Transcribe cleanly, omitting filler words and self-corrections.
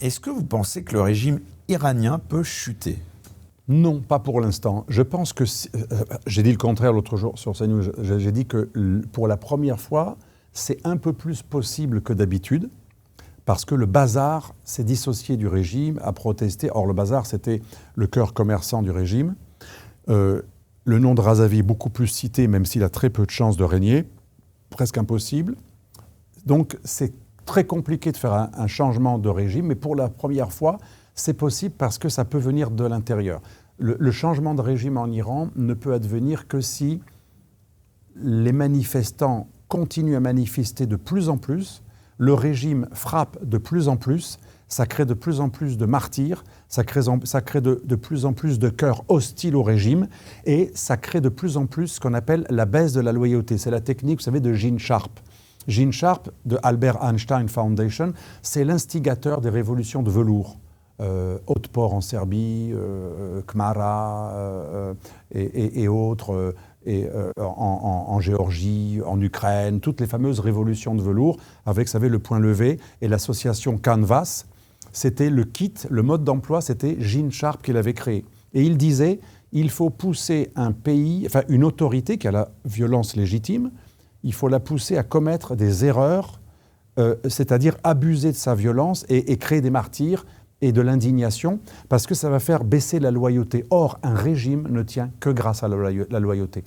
Est-ce que vous pensez que le régime iranien peut chuter? Non, pas pour l'instant. Je pense que... j'ai dit le contraire l'autre jour sur CNews. J'ai dit que pour la première fois, c'est un peu plus possible que d'habitude, parce que le bazar s'est dissocié du régime, a protesté. Or, le bazar, c'était le cœur commerçant du régime. Le nom de Razavi est beaucoup plus cité, même s'il a très peu de chances de régner. Presque impossible. Donc, c'est très compliqué de faire un changement de régime, mais pour la première fois, c'est possible parce que ça peut venir de l'intérieur. Le changement de régime en Iran ne peut advenir que si les manifestants continuent à manifester de plus en plus, le régime frappe de plus en plus, ça crée de plus en plus de martyrs, ça crée de plus en plus de cœurs hostiles au régime et ça crée de plus en plus ce qu'on appelle la baisse de la loyauté. C'est la technique, vous savez, de Gene Sharp. Gene Sharp, de Albert Einstein Foundation, c'est l'instigateur des révolutions de velours. Otpor en Serbie, Khmara et autres, en Géorgie, en Ukraine, toutes les fameuses révolutions de velours, avec, vous savez, le point levé et l'association Canvas. C'était le kit, le mode d'emploi, c'était Gene Sharp qui l'avait créé. Et il disait, il faut pousser un pays, enfin une autorité qui a la violence légitime, il faut la pousser à commettre des erreurs, c'est-à-dire abuser de sa violence et créer des martyrs et de l'indignation, parce que ça va faire baisser la loyauté. Or, un régime ne tient que grâce à la loyauté.